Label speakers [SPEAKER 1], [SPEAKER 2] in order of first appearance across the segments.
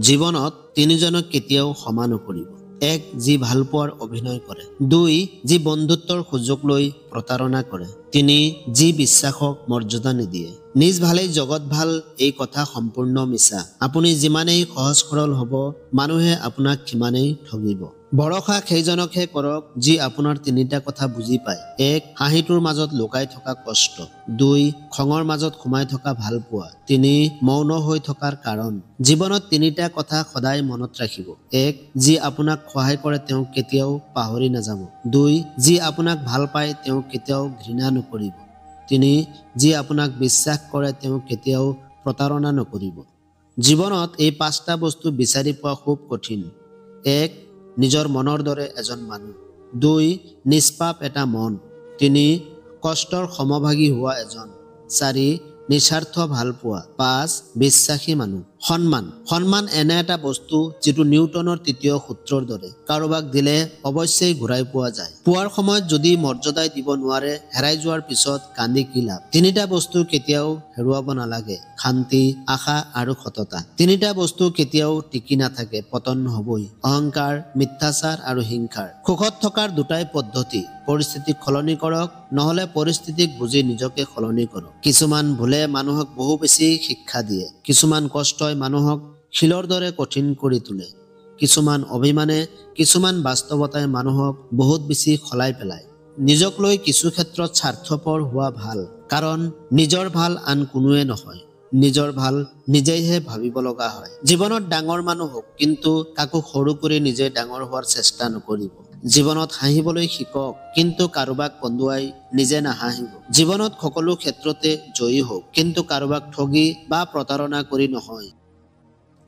[SPEAKER 1] জীৱনত তিনিজনক কেতিয়াও ক্ষমা নকৰিব। 1. যি ভাল পোৱাৰ অভিনয় কৰে। 2. যি বন্ধুত্বৰ সুযোগ লৈ প্ৰতাৰণা কৰে। 3. যি বিশ্বাসক মৰ্যাদা নিদিয়ে। নিজ ভালেই জগত ভাল এই কথা সম্পূৰ্ণ মিছা। আপুনি যিমানেই সহজ সৰল হ'ব, মানুহে আপোনাক সিমানেই ঠগিব। ভৰসা সেইজনকহে কৰক যি আপোনাৰ তিনিটা কথা বুজি পায়। 1. হাঁহিটোৰ মাজত লুকাই থকা কষ্ট। 2. খঙৰ মাজত সোমাই থকা ভাল পোৱা। 3. মৌন হৈ থকাৰ কাৰণ। জীৱনত তিনিটা কথা সদায় মনত ৰাখিব। 1. যি আপোনাক সহায় কৰে তেওঁক কেতিয়াও পাহৰি নাযাব। 2. যি আপোনাক ভাল পায় তেওঁক কেতিয়াও ঘৃণা নকৰিব। 3. যি আপোনাক বিশ্বাস কৰে তেওঁক কেতিয়াও প্ৰতাৰণা নকৰিব। জীৱনত এই 5টা বস্তু বিচাৰি পোৱা খুব কঠিন। 1. নিজৰ মনৰ দৰে এজন মানুহ। 2. নিষ্পাপ এটা মন। 3. কষ্টৰ সমভাগী হোৱা এজন। 4. নিস্বাৰ্থ ভাল পোৱা। 5. বিশ্বাসী মানুহ। সন্মান এনে এটা বস্তু যিটো নিউটনৰ 3য় সূত্ৰৰ দৰে। কাৰোবাক দিলে অৱশ্যেই ঘূৰাই পোৱা যায়। পোৱাৰ সময়ত যদি মৰ্যাদাই দিব নোৱাৰে, হেৰাই যোৱাৰ পিছত কান্দি কি লাভ। 3টা বস্তু কেতিয়াও হেৰুৱাব নালাগে। শান্তি, আশা আৰু সততা। 3টা বস্তু কেতিয়াও টিকি নাথাকে, পতন হ'বই। অহংকাৰ, মিথ্যাচাৰ আৰু হিংসাৰ। সুখত থকাৰ 2টাই পদ্ধতি। পৰিস্থিতিক সলনি কৰক, নহলে পৰিস্থিতিক বুজি নিজকে সলনি কৰক। কিছুমান ভুলে মানুহক বহু বেছি শিক্ষা দিয়ে। কিছুমান কষ্টই মানুহক শিলৰ দৰে কঠিন কৰি তোলে। কিছুমান অভিমানে, কিছুমান বাস্তৱতাই মানুহক বহুত বেছি সলাই পেলায়। নিজক লৈ কিছু ক্ষেত্ৰত স্বাৰ্থপৰ হোৱা ভাল, কাৰণ নিজৰ ভাল আন কোনোৱে নহয়। নিজৰ ভাল নিজেইহে ভাবিব লগা হয়। জীৱনত ডাঙৰ মানুহ হওক, কিন্তু কাকো সৰু কৰি নিজে ডাঙৰ হোৱাৰ চেষ্টা নকৰিব। জীৱনত হাঁহিবলৈ শিকক, কিন্তু কাৰোবাক কন্দুৱাই নিজে নাহাঁহিব। জীৱনত সকলো ক্ষেত্ৰতে জয়ী হওক, কিন্তু কাৰোবাক ঠগি বা প্ৰতাৰণা কৰি নহয়।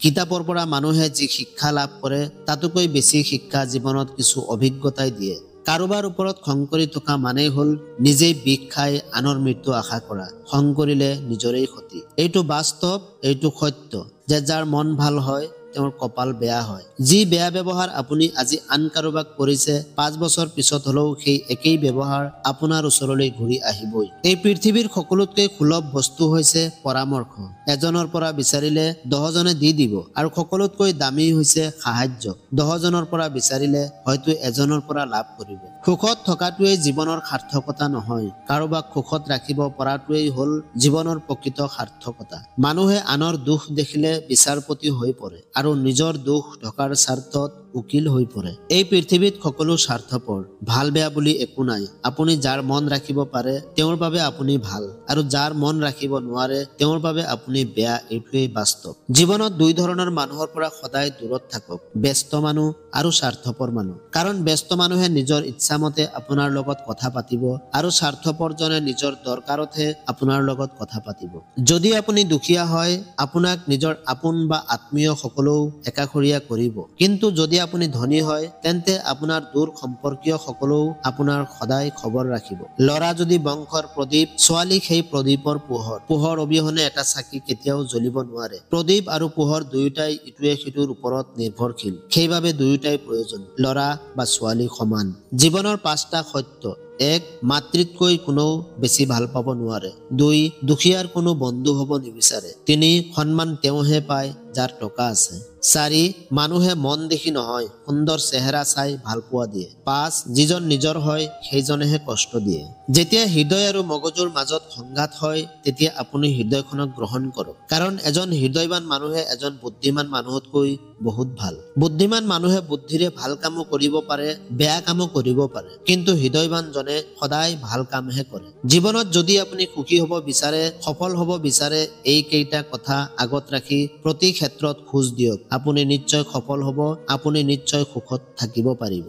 [SPEAKER 1] কিতাপৰ পৰা মানুহে যি শিক্ষা লাভ কৰে, তাতোকৈ বেছি শিক্ষা জীৱনত কিছু অভিজ্ঞতাই দিয়ে। কাৰোবাৰ ওপৰত খং কৰি থকা মানেই হ'ল নিজেই বিষ খাই আনৰ মৃত্যু আশা কৰা। খং কৰিলে নিজৰেই ক্ষতি। এইটো বাস্তৱ, এইটো সত্য যে যাৰ মন ভাল হয় তেওঁৰ কপাল বেয়া হয়। যি বেয়া ব্যৱহাৰ আপুনি আজি আন কাৰোবাক কৰিছে, 5 বছৰ পিছত হলেও সেই একেই ব্যৱহাৰ আপোনাৰ ওচৰলৈ ঘূৰি আহিবই। এই পৃথিৱীৰ সকলোতকৈ সুলভ বস্তু হৈছে পৰামৰ্শ। এজনৰ পৰা বিচাৰিলে 10জনে দি দিব, আৰু সকলোতকৈ দামী হৈছে সাহায্য। 10জনৰ পৰা বিচাৰিলে হয়তো এজনৰ পৰা লাভ কৰিব। সুখত থকাটোৱেই জীৱনৰ সাৰ্থকতা নহয়, কাৰোবাক সুখত ৰাখিব পৰাটোৱেই হ'ল জীৱনৰ প্ৰকৃত সাৰ্থকতা। মানুহে আনৰ দুখ দেখিলে বিচাৰপতি হৈ পৰে, আৰু নিজৰ দুখ ঢকাৰ স্বাৰ্থত উকিল হৈ পৰে। এই পৃথিৱীত সকলো স্বাৰ্থপৰ। ভাল বেয়া বুলি একো নাই। আপুনি যাৰ মন ৰাখিব পাৰে তেওঁৰ বাবে আপুনি ভাল, আৰু যাৰ মন ৰাখিব নোৱাৰে তেওঁৰ বাবে আপুনি বেয়া। এইটোৱেই বাস্তৱ। জীৱনত 2 ধৰণৰ মানুহৰ পৰা সদায় দূৰত থাকক, ব্যস্ত মানুহ আৰু স্বাৰ্থপৰ মানুহ। কাৰণ ব্যস্ত মানুহে নিজৰ ইচ্ছামতে আপোনাৰ লগত কথা পাতিব, আৰু স্বাৰ্থপৰজনে নিজৰ দৰকাৰতহে আপোনাৰ লগত কথা পাতিব। যদি আপুনি দুখীয়া হয়, আপোনাক নিজৰ আপোন বা আত্মীয় সকলেও একাষৰীয়া কৰিব। কিন্তু যদি আপুনি ধনী হয়, তেন্তে আপোনাৰ দূৰ সম্পৰ্কীয় সকলেও আপোনাৰ সদায় খবৰ ৰাখিব। ল'ৰা যদি বংশৰ প্ৰদীপ, ছোৱালী সেই প্ৰদীপৰ পোহৰ। পোহৰ অবিহনে এটা চাকি কেতিয়াও জ্বলিব নোৱাৰে। প্ৰদীপ আৰু পোহৰ দুয়োটাই ইটোৱে সিটোৰ ওপৰত নিৰ্ভৰশীল। সেইবাবে দুয়োটাই প্ৰয়োজন। ল'ৰা বা ছোৱালী সমান। জীৱনৰ 5টা সত্য। 1. মাতৃতকৈ কোনেও বেছি ভাল পাব নোৱাৰে। 2. দুখীয়াৰ কোনো বন্ধু হ'ব নিবিচাৰে। 3. সন্মান তেওঁহে পায় যাৰ টকা আছে। 4. মানুহে মন দেখি নহয়, সুন্দৰ চেহেৰা চাই ভাল পোৱা দিয়ে। 5. যিজন নিজৰ হয় সেইজনেহে কষ্ট দিয়ে। যেতিয়া হৃদয় আৰু মগজুৰ মাজত সংঘাত হয়, তেতিয়া আপুনি হৃদয়খনক গ্ৰহণ কৰক। কাৰণ এজন হৃদয়বান মানুহে এজন বুদ্ধিমান মানুহতকৈ বহুত ভাল। বুদ্ধিমান মানুহে বুদ্ধিৰে ভাল কামো কৰিব পাৰে, বেয়া কামো কৰিব পাৰে, কিন্তু হৃদয়বানজনে সদায় ভাল কামহে কৰে। জীৱনত যদি আপুনি সুখী হ'ব বিচাৰে, সফল হ'ব বিচাৰে, এই কেইটা কথা আগত ৰাখি প্ৰতি ক্ষেত্ৰত খোজ দিয়ক। আপুনি নিশ্চয় সফল হ'ব, আপুনি নিশ্চয় সুখত থাকিব পাৰিব।